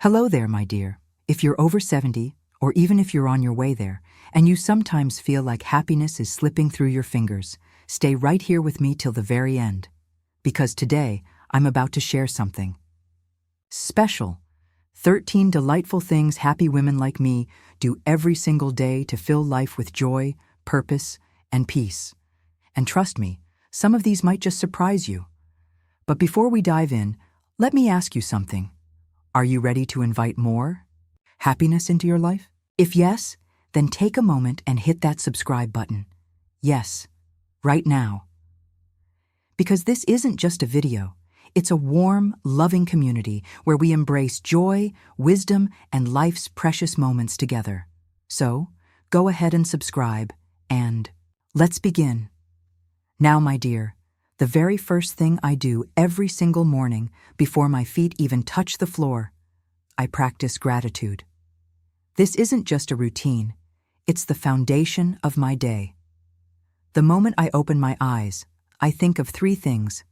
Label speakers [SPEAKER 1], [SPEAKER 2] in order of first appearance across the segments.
[SPEAKER 1] Hello there, my dear. If you're over 70, or even if you're on your way there, and you sometimes feel like happiness is slipping through your fingers, stay right here with me till the very end. Because today, I'm about to share something special. 13 delightful things happy women like me do every single day to fill life with joy, purpose, and peace. And trust me, some of these might just surprise you. But before we dive in, let me ask you something. Are you ready to invite more happiness into your life? If yes, then take a moment and hit that subscribe button. Yes, right now. Because this isn't just a video. It's a warm, loving community where we embrace joy, wisdom, and life's precious moments together. So, go ahead and subscribe, and let's begin. Now, my dear, the very first thing I do every single morning before my feet even touch the floor, I practice gratitude. This isn't just a routine, it's the foundation of my day. The moment I open my eyes, I think of 3 things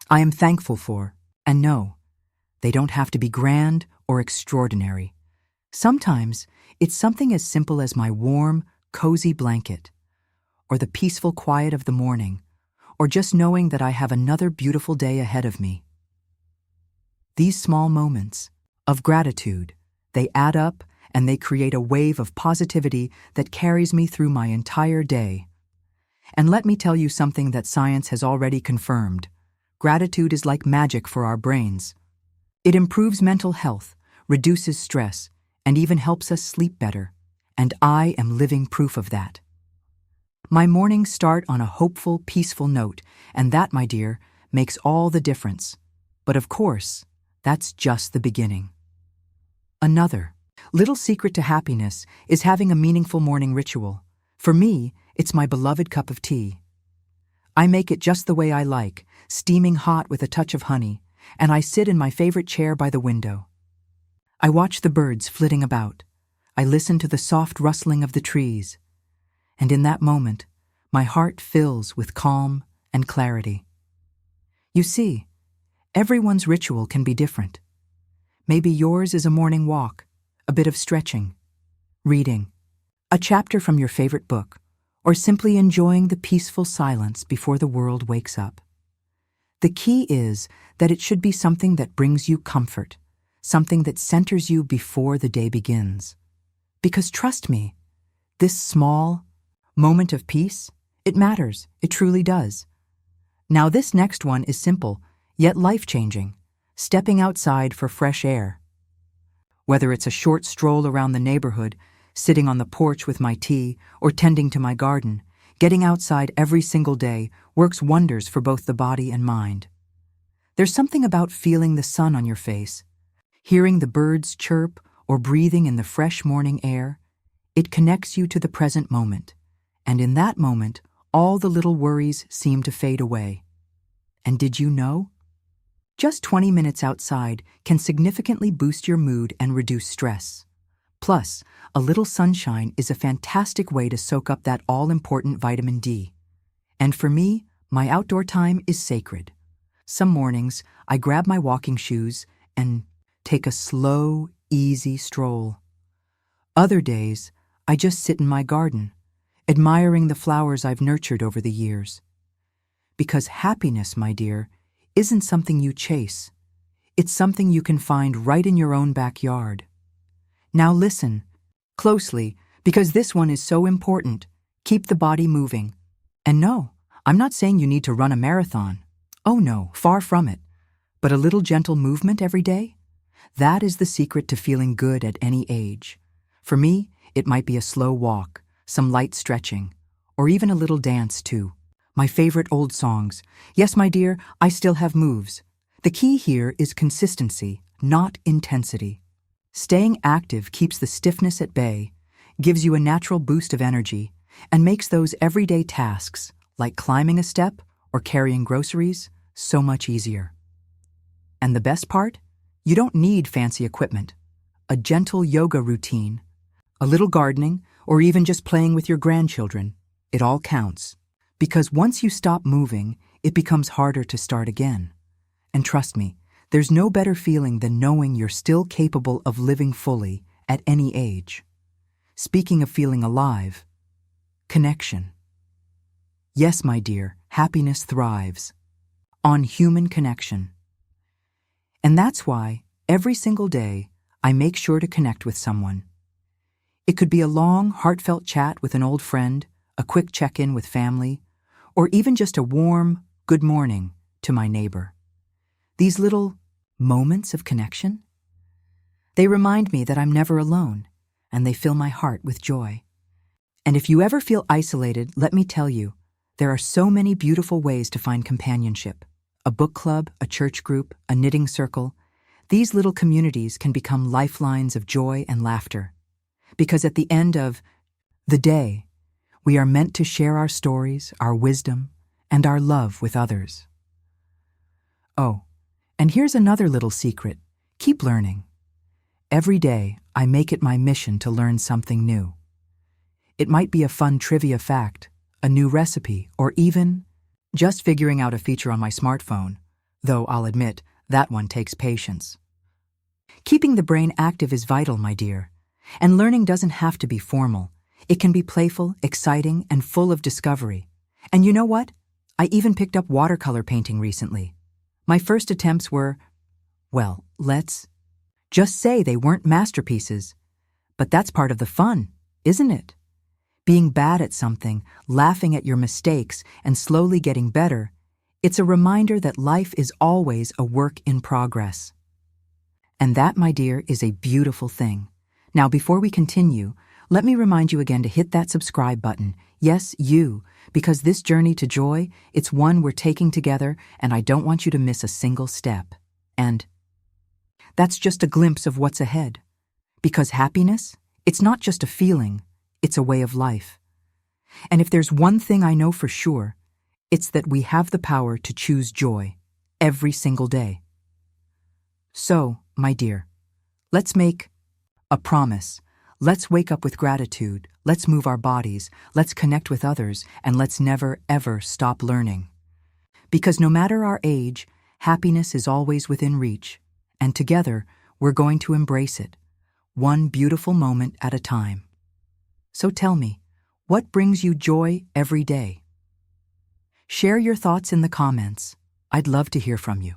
[SPEAKER 1] I am thankful for, and no, they don't have to be grand or extraordinary. Sometimes it's something as simple as my warm, cozy blanket, or the peaceful quiet of the morning, or just knowing that I have another beautiful day ahead of me. These small moments of gratitude, they add up and they create a wave of positivity that carries me through my entire day. And let me tell you something that science has already confirmed. Gratitude is like magic for our brains. It improves mental health, reduces stress, and even helps us sleep better. And I am living proof of that. My mornings start on a hopeful, peaceful note, and that, my dear, makes all the difference. But of course, that's just the beginning. Another little secret to happiness is having a meaningful morning ritual. For me, it's my beloved cup of tea. I make it just the way I like, steaming hot with a touch of honey, and I sit in my favorite chair by the window. I watch the birds flitting about. I listen to the soft rustling of the trees. And in that moment, my heart fills with calm and clarity. You see, everyone's ritual can be different. Maybe yours is a morning walk, a bit of stretching, reading, a chapter from your favorite book, or simply enjoying the peaceful silence before the world wakes up. The key is that it should be something that brings you comfort, something that centers you before the day begins. Because trust me, this small moment of peace, it matters, it truly does. Now this next one is simple, yet life-changing, stepping outside for fresh air. Whether it's a short stroll around the neighborhood, sitting on the porch with my tea, or tending to my garden, getting outside every single day works wonders for both the body and mind. There's something about feeling the sun on your face, hearing the birds chirp, or breathing in the fresh morning air. It connects you to the present moment, and in that moment, all the little worries seem to fade away. And did you know? Just 20 minutes outside can significantly boost your mood and reduce stress. Plus, a little sunshine is a fantastic way to soak up that all-important vitamin D. And for me, my outdoor time is sacred. Some mornings, I grab my walking shoes and take a slow, easy stroll. Other days, I just sit in my garden, admiring the flowers I've nurtured over the years. Because happiness, my dear, isn't something you chase. It's something you can find right in your own backyard. Now listen closely, because this one is so important. Keep the body moving. And no, I'm not saying you need to run a marathon. Oh no, far from it. But a little gentle movement every day? That is the secret to feeling good at any age. For me, it might be a slow walk, some light stretching, or even a little dance too. My favorite old songs. Yes, my dear, I still have moves. The key here is consistency, not intensity. Staying active keeps the stiffness at bay, gives you a natural boost of energy, and makes those everyday tasks, like climbing a step or carrying groceries, so much easier. And the best part? You don't need fancy equipment. A gentle yoga routine, a little gardening, or even just playing with your grandchildren, it all counts. Because once you stop moving, it becomes harder to start again. And trust me, There's no better feeling than knowing you're still capable of living fully at any age. Speaking of feeling alive, connection. Yes, my dear, happiness thrives on human connection. And that's why, every single day, I make sure to connect with someone. It could be a long, heartfelt chat with an old friend, a quick check-in with family, or even just a warm good morning to my neighbor. These little moments of connection, they remind me that I'm never alone, and they fill my heart with joy. And if you ever feel isolated, let me tell you, there are so many beautiful ways to find companionship. A book club, a church group, a knitting circle. These little communities can become lifelines of joy and laughter. Because at the end of the day, we are meant to share our stories, our wisdom, and our love with others. Oh, and here's another little secret. Keep learning. Every day, I make it my mission to learn something new. It might be a fun trivia fact, a new recipe, or even just figuring out a feature on my smartphone, though I'll admit that one takes patience. Keeping the brain active is vital, my dear, and learning doesn't have to be formal. It can be playful, exciting, and full of discovery. And you know what? I even picked up watercolor painting recently. My first attempts were, well, let's just say they weren't masterpieces. But that's part of the fun, isn't it? Being bad at something, laughing at your mistakes, and slowly getting better, it's a reminder that life is always a work in progress. And that, my dear, is a beautiful thing. Now, before we continue, let me remind you again to hit that subscribe button. Yes, you, because this journey to joy, it's one we're taking together, and I don't want you to miss a single step. And that's just a glimpse of what's ahead. Because happiness, it's not just a feeling, it's a way of life. And if there's one thing I know for sure, it's that we have the power to choose joy every single day. So, my dear, let's make a promise. Let's wake up with gratitude, let's move our bodies, let's connect with others, and let's never, ever stop learning. Because no matter our age, happiness is always within reach, and together, we're going to embrace it, one beautiful moment at a time. So tell me, what brings you joy every day? Share your thoughts in the comments. I'd love to hear from you.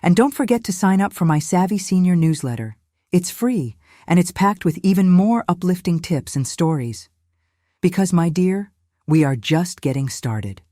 [SPEAKER 1] And don't forget to sign up for my Savvy Senior newsletter. It's free, and it's packed with even more uplifting tips and stories. Because, my dear, we are just getting started.